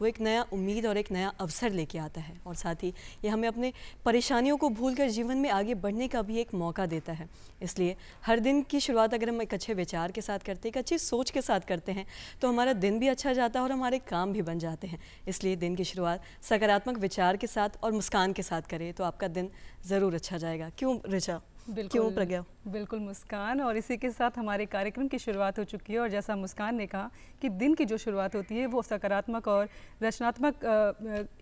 वो एक नया उम्मीद और एक नया अवसर लेके आता है, और साथ ही ये हमें अपने परेशानियों को भूलकर जीवन में आगे बढ़ने का भी एक मौका देता है। इसलिए हर दिन की शुरुआत अगर हम एक अच्छे विचार के साथ करते हैं, एक अच्छी सोच के साथ करते हैं, तो हमारा दिन भी अच्छा जाता है और हमारे काम भी बन जाते हैं। इसलिए दिन की शुरुआत सकारात्मक विचार के साथ और मुस्कान के साथ करें तो आपका दिन ज़रूर अच्छा जाएगा। क्यों ऋचा? क्यों प्रज्ञा? बिल्कुल मुस्कान। और इसी के साथ हमारे कार्यक्रम की शुरुआत हो चुकी है, और जैसा मुस्कान ने कहा कि दिन की जो शुरुआत होती है वो सकारात्मक और रचनात्मक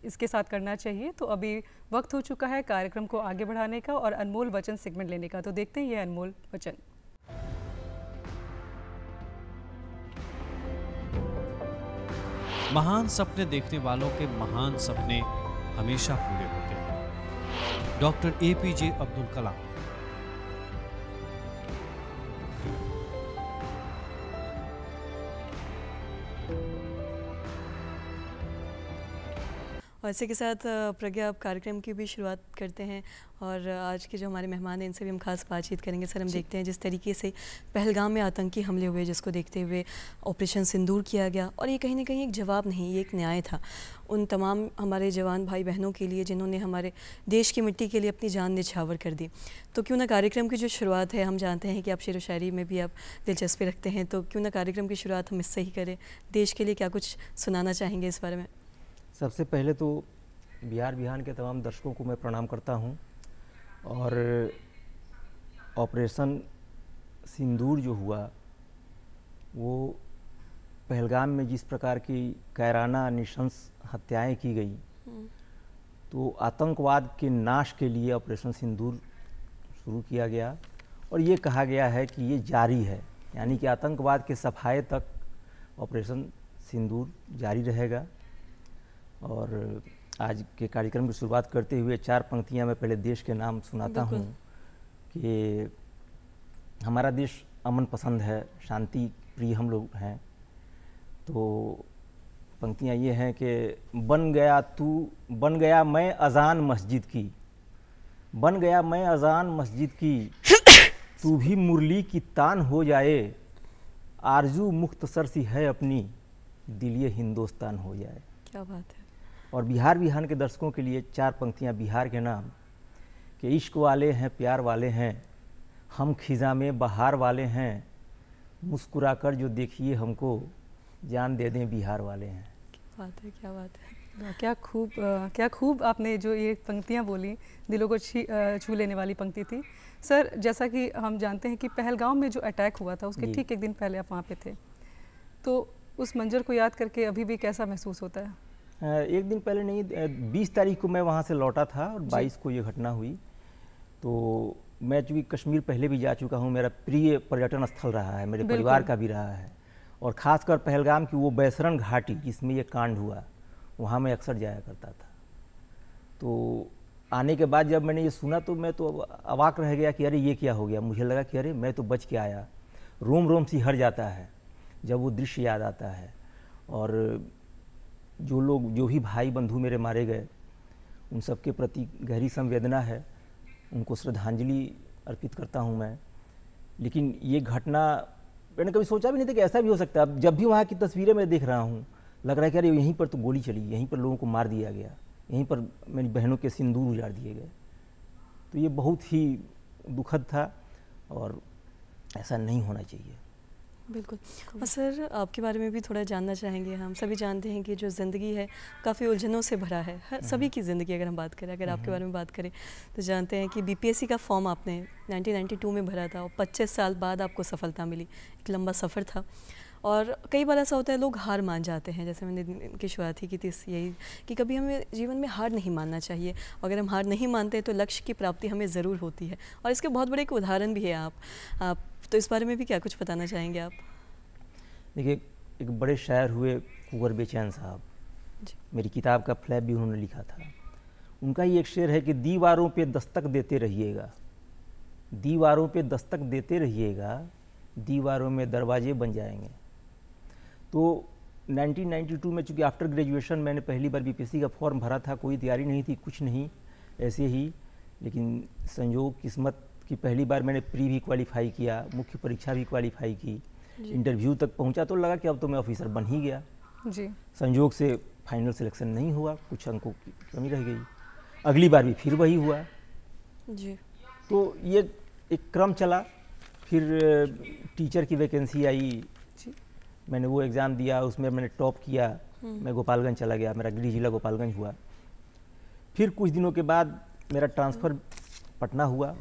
इसके साथ करना चाहिए। तो अभी वक्त हो चुका है कार्यक्रम को आगे बढ़ाने का और अनमोल वचन सेगमेंट लेने का। तो देखते हैं ये अनमोल वचन। महान सपने देखने वालों के महान सपने हमेशा पूरे होते हैं। Doctor APJ Abdul Kalam. और इसी के साथ प्रज्ञा, आप कार्यक्रम की भी शुरुआत करते हैं, और आज के जो हमारे मेहमान हैं इनसे भी हम खास बातचीत करेंगे। सर, हम देखते हैं जिस तरीके से पहलगाम में आतंकी हमले हुए, जिसको देखते हुए ऑपरेशन सिंदूर किया गया, और ये कहीं ना कहीं एक जवाब नहीं, ये एक न्याय था उन तमाम हमारे जवान भाई बहनों के लिए जिन्होंने हमारे देश की मिट्टी के लिए अपनी जान निछावर कर दी। तो क्यों ना कार्यक्रम की जो शुरुआत है, हम जानते हैं कि आप शेर व शायरी में भी आप दिलचस्पी रखते हैं, तो क्यों ना कार्यक्रम की शुरुआत हम इससे ही करें। देश के लिए क्या कुछ सुनाना चाहेंगे इस बारे में? सबसे पहले तो बिहार बिहान के तमाम दर्शकों को मैं प्रणाम करता हूं, और ऑपरेशन सिंदूर जो हुआ वो पहलगाम में जिस प्रकार की कायराना नृशंस हत्याएं की गई, तो आतंकवाद के नाश के लिए ऑपरेशन सिंदूर शुरू किया गया, और ये कहा गया है कि ये जारी है, यानी कि आतंकवाद के सफाए तक ऑपरेशन सिंदूर जारी रहेगा। और आज के कार्यक्रम की शुरुआत करते हुए 4 पंक्तियां मैं पहले देश के नाम सुनाता हूं कि हमारा देश अमन पसंद है, शांति प्रिय हम लोग हैं। तो पंक्तियां ये हैं कि बन गया मैं अजान मस्जिद की, बन गया मैं अजान मस्जिद की, तू भी मुरली की तान हो जाए, आरजू मुख्तसर सी है अपनी, दिल ये हिंदुस्तान हो जाए। क्या बात है। और बिहार बिहान के दर्शकों के लिए 4 पंक्तियां बिहार के नाम कि इश्क वाले हैं, प्यार वाले हैं, हम खिज़ा में बहार वाले हैं, मुस्कुरा कर जो देखिए हमको, जान दे दें बिहार वाले हैं। क्या बात है, क्या बात है। क्या खूब आपने जो ये पंक्तियाँ बोली, दिलों को छू लेने वाली पंक्ति थी। सर, जैसा कि हम जानते हैं कि पहलगाम में जो अटैक हुआ था उसके ठीक एक दिन पहले आप वहाँ पे थे, तो उस मंजर को याद करके अभी भी कैसा महसूस होता है? एक दिन पहले नहीं, 20 तारीख को मैं वहाँ से लौटा था और 22 को ये घटना हुई। तो मैं चूँकि कश्मीर पहले भी जा चुका हूँ, मेरा प्रिय पर्यटन स्थल रहा है, मेरे परिवार का भी रहा है, और ख़ासकर पहलगाम की वो बैसरन घाटी जिसमें ये कांड हुआ, वहाँ मैं अक्सर जाया करता था। तो आने के बाद जब मैंने ये सुना तो मैं तो अवाक रह गया कि अरे ये क्या हो गया। मुझे लगा कि अरे मैं तो बच के आया। रोम रोम सी हट जाता है जब वो दृश्य याद आता है। और जो भी भाई बंधु मेरे मारे गए, उन सबके प्रति गहरी संवेदना है, उनको श्रद्धांजलि अर्पित करता हूं मैं। लेकिन ये घटना मैंने कभी सोचा भी नहीं था कि ऐसा भी हो सकता है। अब जब भी वहाँ की तस्वीरें मैं देख रहा हूँ, लग रहा है कि अरे यहीं पर तो गोली चली, यहीं पर लोगों को मार दिया गया, यहीं पर मेरी बहनों के सिंदूर उजाड़ दिए गए। तो ये बहुत ही दुखद था और ऐसा नहीं होना चाहिए। बिल्कुल। और सर, आपके बारे में भी थोड़ा जानना चाहेंगे। हम सभी जानते हैं कि जो ज़िंदगी है काफ़ी उलझनों से भरा है, हर सभी की ज़िंदगी अगर हम बात करें, अगर आपके बारे में बात करें तो जानते हैं कि BPSC का फॉर्म आपने 1992 में भरा था और 25 साल बाद आपको सफलता मिली। एक लंबा सफ़र था और कई बार ऐसा होता है लोग हार मान जाते हैं। जैसे मैंने इनकी शुरुआत ही की थी यही कि कभी हमें जीवन में हार नहीं मानना चाहिए। अगर हम हार नहीं मानते तो लक्ष्य की प्राप्ति हमें ज़रूर होती है, और इसके बहुत बड़े एक उदाहरण भी है आप तो इस बारे में भी क्या कुछ बताना चाहेंगे आप? देखिए, एक बड़े शायर हुए कुंवर बेचैन साहब, मेरी किताब का फ्लैप भी उन्होंने लिखा था। उनका ही एक शेर है कि दीवारों पे दस्तक देते रहिएगा, दीवारों पे दस्तक देते रहिएगा, दीवारों में दरवाजे बन जाएंगे। तो 1992 में चूँकि आफ्टर ग्रेजुएशन मैंने पहली बार BPSC का फॉर्म भरा था, कोई तैयारी नहीं थी, कुछ नहीं, ऐसे ही। लेकिन संयोग किस्मत की पहली बार मैंने प्री भी क्वालिफाई किया, मुख्य परीक्षा भी क्वालिफाई की, इंटरव्यू तक पहुंचा तो लगा कि अब तो मैं ऑफिसर बन ही गया जी। संयोग से फाइनल सिलेक्शन नहीं हुआ, कुछ अंकों की कमी रह गई। अगली बार भी फिर वही हुआ जी। तो ये एक क्रम चला। फिर टीचर की वैकेंसी आई, मैंने वो एग्ज़ाम दिया, उसमें मैंने टॉप किया। मैं गोपालगंज चला गया, मेरा गृह जिला गोपालगंज हुआ। फिर कुछ दिनों के बाद मेरा ट्रांसफ़र पटना हुआ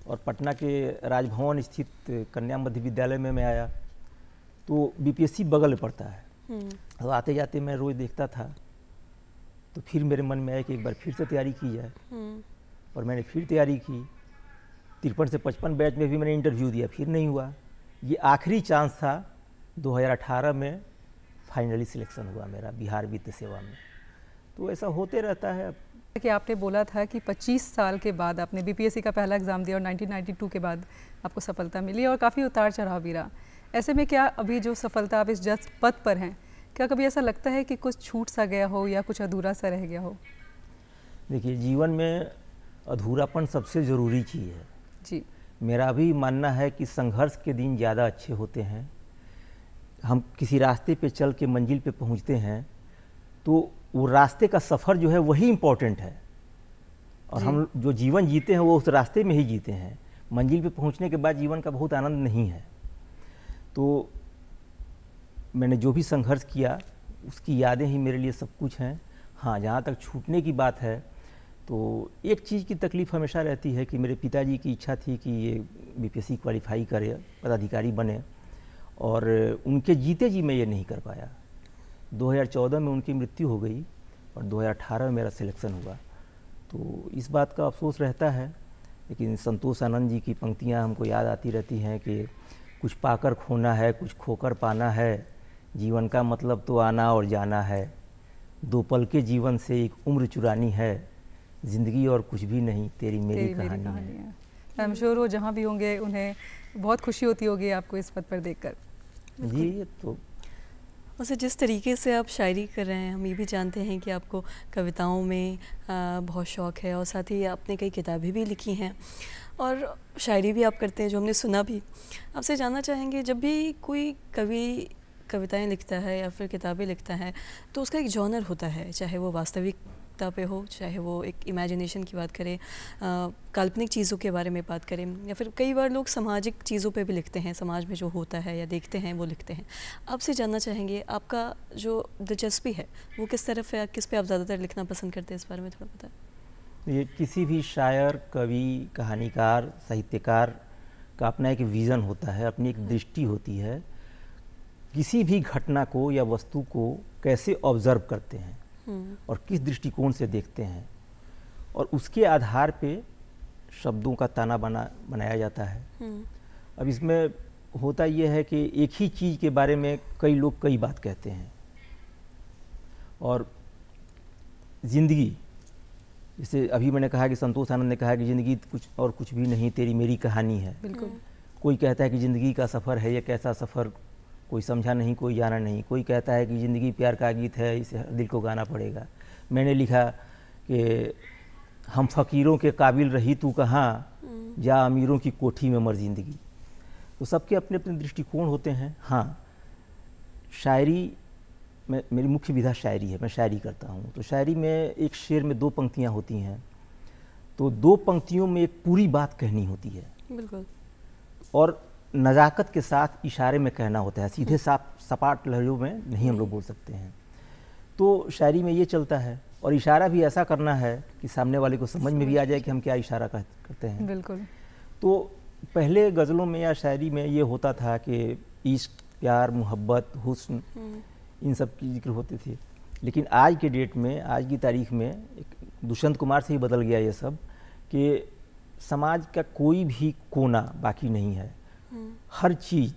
और पटना के राजभवन स्थित कन्या मध्य विद्यालय में मैं आया। तो बीपीएससी बगल में पड़ता है, तो आते जाते मैं रोज़ देखता था। तो फिर मेरे मन में आया कि एक बार फिर से तैयारी की जाए, और मैंने फिर तैयारी की। 53 से 55 बैच में भी मैंने इंटरव्यू दिया, फिर नहीं हुआ। ये आखिरी चांस था, 2018 में फाइनली सिलेक्शन हुआ मेरा बिहार वित्त सेवा में। तो ऐसा होते रहता है। कि आपने बोला था कि 25 साल के बाद आपने बीपीएससी का पहला एग्ज़ाम दिया और 1992 के बाद आपको सफलता मिली और काफ़ी उतार चढ़ाव भी रहा। ऐसे में क्या अभी जो सफलता आप इस जज पद पर हैं, क्या कभी ऐसा लगता है कि कुछ छूट सा गया हो या कुछ अधूरा सा रह गया हो? देखिए, जीवन में अधूरापन सबसे ज़रूरी चीज़ है जी। मेरा भी मानना है कि संघर्ष के दिन ज़्यादा अच्छे होते हैं। हम किसी रास्ते पे चल के मंजिल पे पहुंचते हैं तो वो रास्ते का सफ़र जो है वही इम्पोर्टेंट है, और हम जो जीवन जीते हैं वो उस रास्ते में ही जीते हैं। मंजिल पे पहुंचने के बाद जीवन का बहुत आनंद नहीं है। तो मैंने जो भी संघर्ष किया उसकी यादें ही मेरे लिए सब कुछ हैं। हाँ, जहाँ तक छूटने की बात है तो एक चीज़ की तकलीफ़ हमेशा रहती है कि मेरे पिताजी की इच्छा थी कि ये बीपीएससी क्वालिफाई करे, पदाधिकारी बने, और उनके जीते जी मैं ये नहीं कर पाया। 2014 में उनकी मृत्यु हो गई और 2018 में मेरा सिलेक्शन हुआ। तो इस बात का अफसोस रहता है, लेकिन संतोष आनंद जी की पंक्तियाँ हमको याद आती रहती हैं कि कुछ पाकर खोना है, कुछ खोकर पाना है, जीवन का मतलब तो आना और जाना है, 2 पल के जीवन से एक उम्र चुरानी है, ज़िंदगी और कुछ भी नहीं, तेरी मेरी कहानी है। आई एम श्योर वो जहाँ भी होंगे उन्हें बहुत खुशी होती होगी आपको इस पद पर देखकर। जी। तो वैसे जिस तरीके से आप शायरी कर रहे हैं, हम ये भी जानते हैं कि आपको कविताओं में बहुत शौक़ है, और साथ ही आपने कई किताबें भी लिखी हैं और शायरी भी आप करते हैं, जो हमने सुना भी। आपसे जानना चाहेंगे, जब भी कोई कवि कविताएं लिखता है या फिर किताबें लिखता है तो उसका एक जॉनर होता है, चाहे वो वास्तविकता पे हो, चाहे वो एक इमेजिनेशन की बात करें, काल्पनिक चीज़ों के बारे में बात करें, या फिर कई बार लोग सामाजिक चीज़ों पे भी लिखते हैं, समाज में जो होता है या देखते हैं वो लिखते हैं। आपसे जानना चाहेंगे आपका जो दिलचस्पी है वो किस तरफ है, किस पे आप ज़्यादातर लिखना पसंद करते हैं, इस बारे में थोड़ा बताएं। ये किसी भी शायर, कवि, कहानीकार, साहित्यकार का अपना एक विज़न होता है, अपनी एक दृष्टि होती है। किसी भी घटना को या वस्तु को कैसे ऑब्ज़र्व करते हैं और किस दृष्टिकोण से देखते हैं, और उसके आधार पे शब्दों का ताना बनाया जाता है। अब इसमें होता यह है कि एक ही चीज़ के बारे में कई लोग कई बात कहते हैं, और ज़िंदगी, जैसे अभी मैंने कहा कि संतोष आनंद ने कहा कि ज़िंदगी कुछ और कुछ भी नहीं, तेरी मेरी कहानी है। बिल्कुल। कोई कहता है कि ज़िंदगी का सफ़र है, ये कैसा सफ़र, कोई समझा नहीं, कोई जाना नहीं। कोई कहता है कि ज़िंदगी प्यार का गीत है, इसे दिल को गाना पड़ेगा। मैंने लिखा कि हम फ़कीरों के काबिल रही तू कहाँ, जा अमीरों की कोठी में मर जिंदगी। तो सबके अपने अपने दृष्टिकोण होते हैं। हाँ, शायरी में मेरी मुख्य विधा शायरी है, मैं शायरी करता हूँ। तो शायरी में एक शेर में 2 पंक्तियाँ होती हैं, तो 2 पंक्तियों में एक पूरी बात कहनी होती है। बिल्कुल। और नज़ाकत के साथ इशारे में कहना होता है, सीधे सपाट लहरों में नहीं हम लोग बोल सकते हैं। तो शायरी में ये चलता है, और इशारा भी ऐसा करना है कि सामने वाले को समझ में भी आ जाए कि हम क्या इशारा करते हैं। बिल्कुल। तो पहले गज़लों में या शायरी में ये होता था कि इश्क, प्यार, मोहब्बत, हुस्न, इन सब की जिक्र होते थे। लेकिन आज के डेट में, आज की तारीख में एक दुष्यंत कुमार से ही बदल गया ये सब, कि समाज का कोई भी कोना बाकी नहीं है। हर चीज़,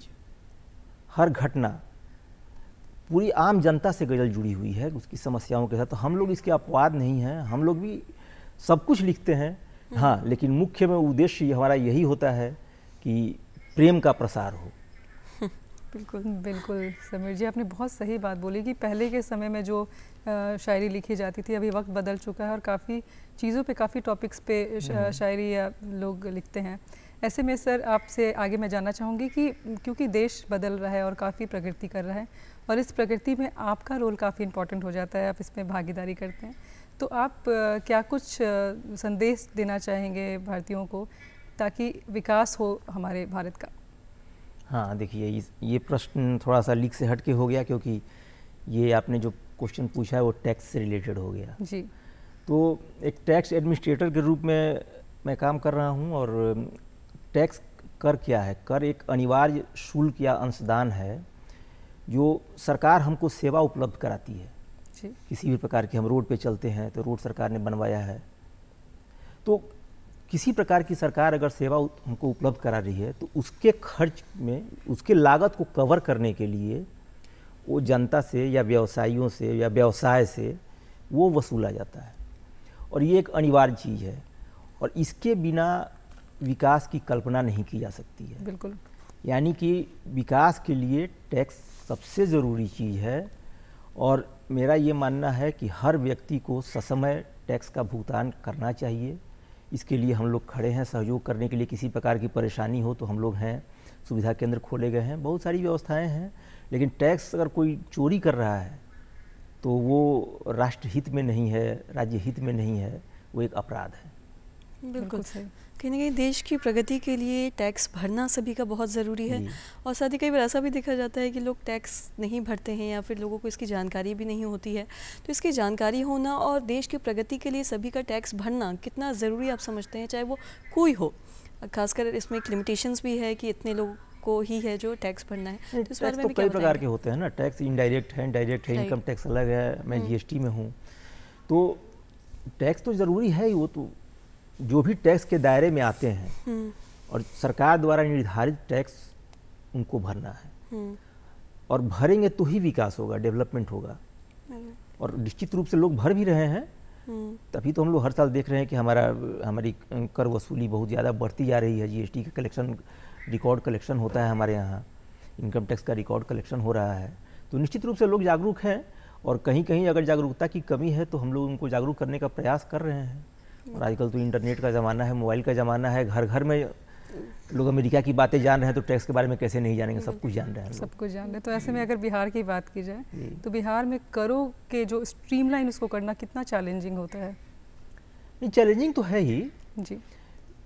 हर घटना पूरी आम जनता से गज़ल जुड़ी हुई है, उसकी समस्याओं के साथ। तो हम लोग इसके अपवाद नहीं हैं, हम लोग भी सब कुछ लिखते हैं। हाँ, लेकिन मुख्य में उद्देश्य हमारा यही होता है कि प्रेम का प्रसार हो। बिल्कुल बिल्कुल समीर जी, आपने बहुत सही बात बोली कि पहले के समय में जो शायरी लिखी जाती थी, अभी वक्त बदल चुका है और काफ़ी चीज़ों पे, काफ़ी टॉपिक्स पे शायरी या लोग लिखते हैं। ऐसे में सर आपसे आगे मैं जानना चाहूँगी कि क्योंकि देश बदल रहा है और काफ़ी प्रगति कर रहा है और इस प्रगति में आपका रोल काफ़ी इम्पोर्टेंट हो जाता है, आप इसमें भागीदारी करते हैं, तो आप क्या कुछ संदेश देना चाहेंगे भारतीयों को ताकि विकास हो हमारे भारत का? हाँ, देखिए ये प्रश्न थोड़ा सा लीक से हट के हो गया, क्योंकि ये आपने जो क्वेश्चन पूछा है वो टैक्स से रिलेटेड हो गया जी। तो एक टैक्स एडमिनिस्ट्रेटर के रूप में मैं काम कर रहा हूँ। और टैक्स कर क्या है? कर एक अनिवार्य शुल्क या अंशदान है जो सरकार हमको सेवा उपलब्ध कराती है जी। किसी भी प्रकार की, हम रोड पे चलते हैं तो रोड सरकार ने बनवाया है, तो किसी प्रकार की सरकार अगर सेवा हमको उपलब्ध करा रही है तो उसके खर्च में, उसके लागत को कवर करने के लिए वो जनता से या व्यवसायियों से या व्यवसाय से वो वसूला जाता है। और ये एक अनिवार्य चीज़ है और इसके बिना विकास की कल्पना नहीं की जा सकती है। बिल्कुल। यानी कि विकास के लिए टैक्स सबसे ज़रूरी चीज़ है और मेरा ये मानना है कि हर व्यक्ति को ससमय टैक्स का भुगतान करना चाहिए। इसके लिए हम लोग खड़े हैं सहयोग करने के लिए। किसी प्रकार की परेशानी हो तो हम लोग हैं, सुविधा केंद्र खोले गए हैं, बहुत सारी व्यवस्थाएं हैं। लेकिन टैक्स अगर कोई चोरी कर रहा है तो वो राष्ट्र हित में नहीं है, राज्य हित में नहीं है, वो एक अपराध है। बिल्कुल सही। कहीं ना कहीं देश की प्रगति के लिए टैक्स भरना सभी का बहुत ज़रूरी है। और साथ ही कई बार ऐसा भी देखा जाता है कि लोग टैक्स नहीं भरते हैं या फिर लोगों को इसकी जानकारी भी नहीं होती है। तो इसकी जानकारी होना और देश की प्रगति के लिए सभी का टैक्स भरना कितना ज़रूरी आप समझते हैं, चाहे वो कोई हो? खासकर इसमें एक लिमिटेशंस भी है कि इतने लोग को ही है जो टैक्स भरना है। तो इस बारे में भी कई प्रकार के होते हैं ना। टैक्स इनडायरेक्ट है, डायरेक्ट है, इनकम टैक्स अलग है, मैं जीएसटी में हूँ। तो टैक्स तो ज़रूरी है ही, वो तो जो भी टैक्स के दायरे में आते हैं और सरकार द्वारा निर्धारित टैक्स उनको भरना है और भरेंगे तो ही विकास होगा, डेवलपमेंट होगा। और निश्चित रूप से लोग भर भी रहे हैं, तभी तो हम लोग हर साल देख रहे हैं कि हमारी कर वसूली बहुत ज़्यादा बढ़ती जा रही है। जीएसटी का कलेक्शन, रिकॉर्ड कलेक्शन होता है हमारे यहाँ, इनकम टैक्स का रिकॉर्ड कलेक्शन हो रहा है। तो निश्चित रूप से लोग जागरूक हैं और कहीं कहीं अगर जागरूकता की कमी है तो हम लोग उनको जागरूक करने का प्रयास कर रहे हैं। और आजकल तो इंटरनेट का ज़माना है, मोबाइल का ज़माना है, घर घर में लोग अमेरिका की बातें जान रहे हैं, तो टैक्स के बारे में कैसे नहीं जानेंगे? सब कुछ जान रहे हैं, सब कुछ जान रहे हैं। तो ऐसे में अगर बिहार की बात की जाए तो बिहार में करों के जो स्ट्रीमलाइन उसको करना कितना चैलेंजिंग होता है? नहीं, चैलेंजिंग तो है ही जी,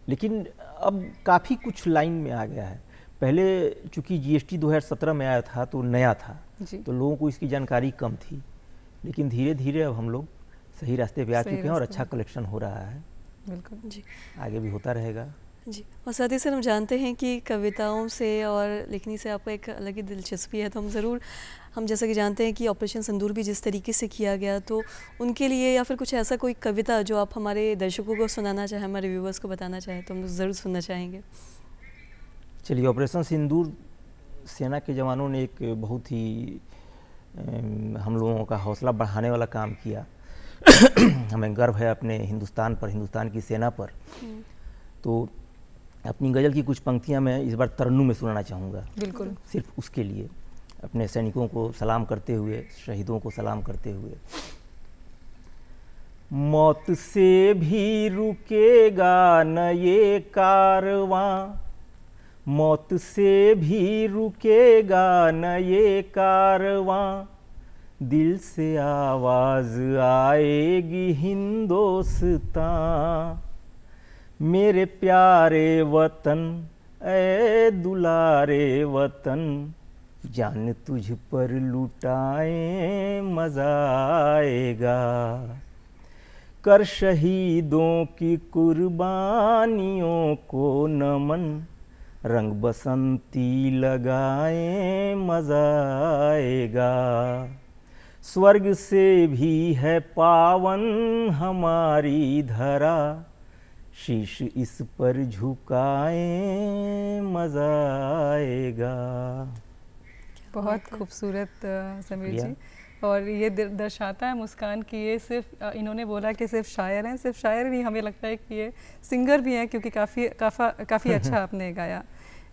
लेकिन अब काफ़ी कुछ लाइन में आ गया है। पहले चूँकि जीएसटी 2017 में आया था तो नया था, तो लोगों को इसकी जानकारी कम थी, लेकिन धीरे धीरे अब हम लोग सही रास्ते पे आ चुके हैं और अच्छा कलेक्शन हो रहा है। बिल्कुल जी, आगे भी होता रहेगा जी। और साथ ही सर हम जानते हैं कि कविताओं से और लिखनी से आपको एक अलग ही दिलचस्पी है, तो हम जैसा कि जानते हैं कि ऑपरेशन सिंदूर भी जिस तरीके से किया गया, तो उनके लिए या फिर कुछ ऐसा कोई कविता जो आप हमारे दर्शकों को सुनाना चाहें, हमारे व्यूवर्स को बताना चाहें, तो हम ज़रूर सुनना चाहेंगे। चलिए, ऑपरेशन सिंदूर सेना के जवानों ने एक बहुत ही हम लोगों का हौसला बढ़ाने वाला काम किया। हमें गर्व है अपने हिंदुस्तान पर, हिंदुस्तान की सेना पर। तो अपनी गज़ल की कुछ पंक्तियां मैं इस बार तरन्नुम में सुनाना चाहूँगा। बिल्कुल, सिर्फ उसके लिए, अपने सैनिकों को सलाम करते हुए, शहीदों को सलाम करते हुए। मौत से भी रुकेगा न ये कारवां, मौत से भी रुकेगा न ये कारवां, दिल से आवाज आएगी हिंदोस्तां। मेरे प्यारे वतन, ऐ दुलारे वतन, जान तुझ पर लुटाएं मजा आएगा। कर शहीदों की कुर्बानियों को नमन, रंग बसंती लगाएं मजा आएगा। स्वर्ग से भी है पावन हमारी धरा, शीश इस पर झुकाएं मजा आएगा। बहुत खूबसूरत समीर जी। और ये दर्शाता है मुस्कान की ये सिर्फ इन्होंने बोला कि सिर्फ शायर हैं, सिर्फ शायर नहीं, हमें लगता है कि ये सिंगर भी हैं, क्योंकि काफ़ी अच्छा आपने गाया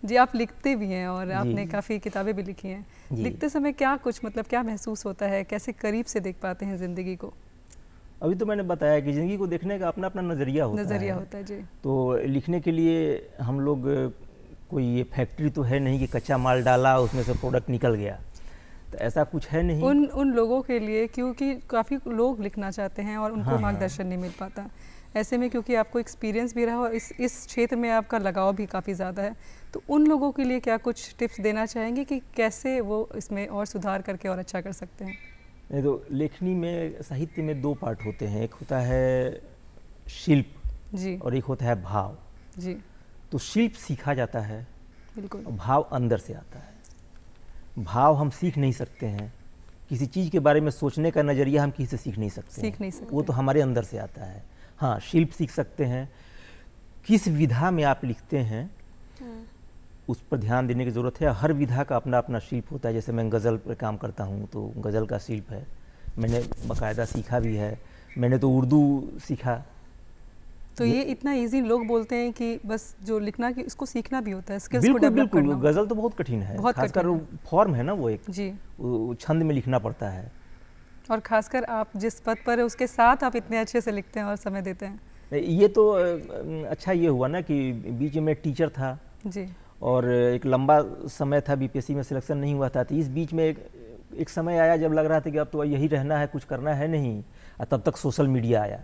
जी। आप लिखते भी हैं और आपने काफ़ी किताबें भी लिखी हैं। लिखते समय क्या कुछ मतलब क्या महसूस होता है, कैसे करीब से देख पाते हैं ज़िंदगी को? अभी तो मैंने बताया कि ज़िंदगी को देखने का अपना अपना नज़रिया होता है जी। तो लिखने के लिए हम लोग कोई ये फैक्ट्री तो है नहीं कि कच्चा माल डाला उसमें से प्रोडक्ट निकल गया, तो ऐसा कुछ है नहीं। उन लोगों के लिए, क्योंकि काफ़ी लोग लिखना चाहते हैं और उनको मार्गदर्शन नहीं मिल पाता, ऐसे में क्योंकि आपको एक्सपीरियंस भी रहा और इस क्षेत्र में आपका लगाव भी काफ़ी ज़्यादा है, तो उन लोगों के लिए क्या कुछ टिप्स देना चाहेंगे कि कैसे वो इसमें और सुधार करके और अच्छा कर सकते हैं? नहीं तो लेखनी में, साहित्य में 2 पार्ट होते हैं, एक होता है शिल्प जी और एक होता है भाव जी। तो शिल्प सीखा जाता है, बिल्कुल। और भाव अंदर से आता है। भाव हम सीख नहीं सकते हैं, किसी चीज़ के बारे में सोचने का नज़रिया हम किसी से सीख नहीं सकते, वो तो हमारे अंदर से आता है। हाँ, शिल्प सीख सकते हैं, किस विधा में आप लिखते हैं उस पर ध्यान देने की ज़रूरत है। हर विधा का अपना अपना शिल्प होता है। जैसे मैं गज़ल पर काम करता हूँ तो गज़ल का शिल्प है, मैंने बाकायदा सीखा भी है। मैंने तो उर्दू सीखा। तो ये इतना इजी लोग बोलते हैं कि बस जो लिखना कि इसको सीखना भी होता है, स्किल्स को बिल्कुल डेवलप करना। गज़ल तो बहुत कठिन है, खासकर फॉर्म है ना वो एक जी, छंद में लिखना पड़ता है। और खासकर आप जिस पद पर है उसके साथ आप इतने अच्छे से लिखते हैं और समय देते हैं। ये तो अच्छा ये हुआ ना कि बीच में टीचर था जी, और एक लंबा समय था बीपीएससी में सिलेक्शन नहीं हुआ था, तो इस बीच में एक समय आया जब लग रहा था कि अब तो यही रहना है, कुछ करना है नहीं। और तब तक सोशल मीडिया आया।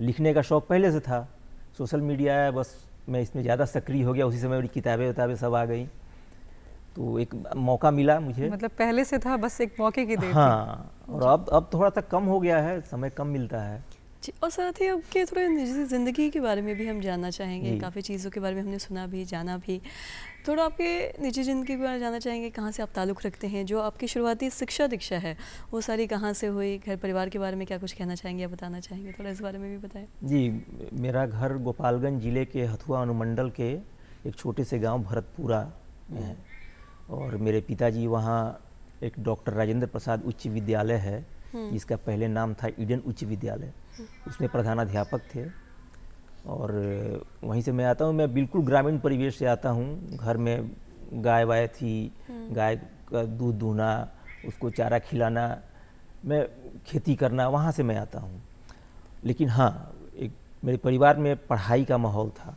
लिखने का शौक़ पहले से था, सोशल मीडिया आया, बस मैं इसमें ज़्यादा सक्रिय हो गया। उसी समय मेरी किताबें सब आ गई, तो एक मौका मिला मुझे। मतलब पहले से था, बस एक मौके की देर थी। हाँ, और अब थोड़ा सा कम हो गया है, समय कम मिलता है। और साथ ही आपके थोड़े निजी ज़िंदगी के बारे में भी हम जानना चाहेंगे। काफ़ी चीज़ों के बारे में हमने सुना भी, जाना भी। थोड़ा आपके निजी ज़िंदगी के बारे में जानना चाहेंगे, कहाँ से आप ताल्लुक़ रखते हैं, जो आपकी शुरुआती शिक्षा दीक्षा है वो सारी कहाँ से हुई, घर परिवार के बारे में क्या कुछ कहना चाहेंगे या बताना चाहेंगे, थोड़ा इस बारे में भी बताएं। जी, मेरा घर गोपालगंज ज़िले के हथुआ अनुमंडल के एक छोटे से गाँव भरतपुरा में है, और मेरे पिताजी वहाँ एक डॉक्टर राजेंद्र प्रसाद उच्च विद्यालय है, जिसका पहले नाम था ईडन उच्च विद्यालय, उसमें प्रधानाध्यापक थे। और वहीं से मैं आता हूँ। मैं बिल्कुल ग्रामीण परिवेश से आता हूँ। घर में गाय वाय थी, गाय का दूध दूहना, उसको चारा खिलाना, मैं खेती करना, वहाँ से मैं आता हूँ। लेकिन हाँ, एक मेरे परिवार में पढ़ाई का माहौल था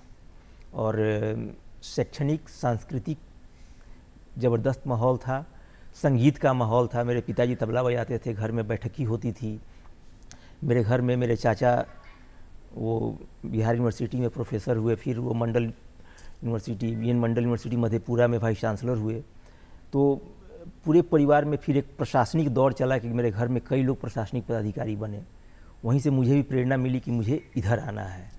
और शैक्षणिक सांस्कृतिक ज़बरदस्त माहौल था, संगीत का माहौल था। मेरे पिताजी तबला बजाते थे, घर में बैठकी होती थी। मेरे घर में मेरे चाचा वो बिहार यूनिवर्सिटी में प्रोफेसर हुए, फिर वो मंडल यूनिवर्सिटी, बीएन मंडल यूनिवर्सिटी मधेपुरा में वाइस चांसलर हुए। तो पूरे परिवार में फिर एक प्रशासनिक दौर चला कि मेरे घर में कई लोग प्रशासनिक पदाधिकारी बने। वहीं से मुझे भी प्रेरणा मिली कि मुझे इधर आना है।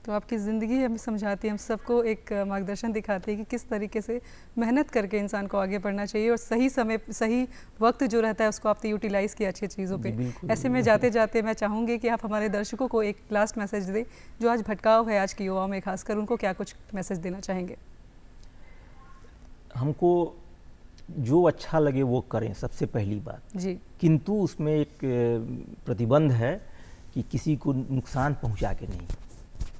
तो आपकी ज़िंदगी हमें समझाती है, हम सबको एक मार्गदर्शन दिखाती है कि किस तरीके से मेहनत करके इंसान को आगे बढ़ना चाहिए और सही समय, सही वक्त जो रहता है उसको आपने यूटिलाइज़ किया अच्छी चीज़ों पे। ऐसे में जाते जाते मैं चाहूँगी कि आप हमारे दर्शकों को एक लास्ट मैसेज दें, जो आज भटकाव है आज की युवाओं में खासकर, उनको क्या कुछ मैसेज देना चाहेंगे? हमको जो अच्छा लगे वो करें, सबसे पहली बात जी, किंतु उसमें एक प्रतिबंध है कि किसी को नुकसान पहुँचा के नहीं।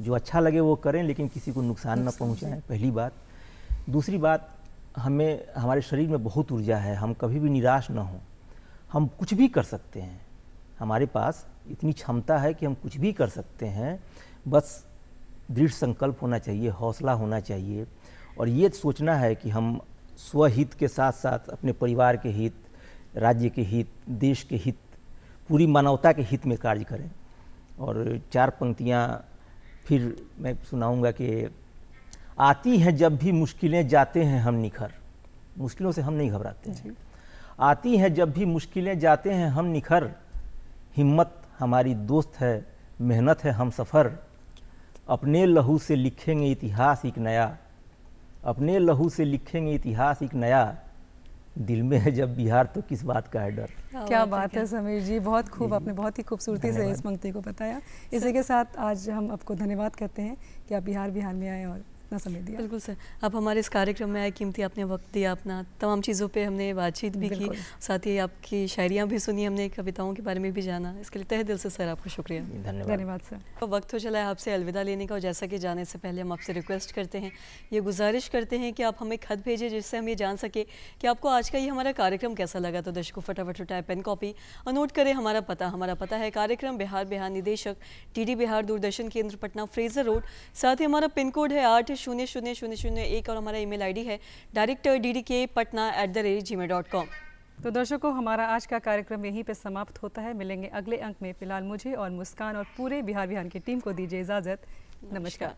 जो अच्छा लगे वो करें, लेकिन किसी को नुकसान न पहुंचाएं, पहली बात। दूसरी बात, हमें हमारे शरीर में बहुत ऊर्जा है, हम कभी भी निराश ना हों। हम कुछ भी कर सकते हैं, हमारे पास इतनी क्षमता है कि हम कुछ भी कर सकते हैं। बस दृढ़ संकल्प होना चाहिए, हौसला होना चाहिए, और ये सोचना है कि हम स्वहित के साथ साथ अपने परिवार के हित, राज्य के हित, देश के हित, पूरी मानवता के हित में कार्य करें। और 4 पंक्तियाँ फिर मैं सुनाऊंगा कि आती हैं जब भी मुश्किलें, जाते हैं हम निखर। मुश्किलों से हम नहीं घबराते हैं। आती हैं जब भी मुश्किलें, जाते हैं हम निखर। हिम्मत हमारी दोस्त है, मेहनत है हम सफ़र। अपने लहू से लिखेंगे इतिहास एक नया, अपने लहू से लिखेंगे इतिहास एक नया। दिल में है जब बिहार तो किस बात का है डर। क्या बात है समीर जी, बहुत खूब, आपने बहुत ही खूबसूरती से इस पंक्ति को बताया। इसी के साथ आज हम आपको धन्यवाद कहते हैं कि आप बिहार में आए और इतना समय दिया। बिल्कुल सर, आप हमारे इस कार्यक्रम में आए, कीमती आपने वक्त दिया अपना, तमाम चीज़ों पे हमने बातचीत भी की, साथ ही आपकी शायरियाँ भी सुनी हमने, कविताओं के बारे में भी जाना। इसके लिए तहे दिल से सर आपको शुक्रिया। धन्यवाद सर। तो वक्त हो चला है आपसे अलविदा लेने का, और जैसा कि जाने से पहले हम आपसे रिक्वेस्ट करते हैं, ये गुजारिश करते हैं कि आप हमें खत भेजें जिससे हम ये जान सके कि आपको आज का ये हमारा कार्यक्रम कैसा लगा। तो दर्शकों फटाफट उठाए पेन कॉपी और नोट करें हमारा पता है कार्यक्रम बिहार निदेशक TD बिहार दूरदर्शन केंद्र पटना फ्रेजर रोड, साथ ही हमारा पिन कोड है 8000001 और हमारा ईमेल ID है director.ddk.patna@gmail.com। तो दर्शकों हमारा आज का कार्यक्रम यहीं पे समाप्त होता है। मिलेंगे अगले अंक में। फिलहाल मुझे और मुस्कान और पूरे बिहार की टीम को दीजिए इजाज़त। नमस्कार।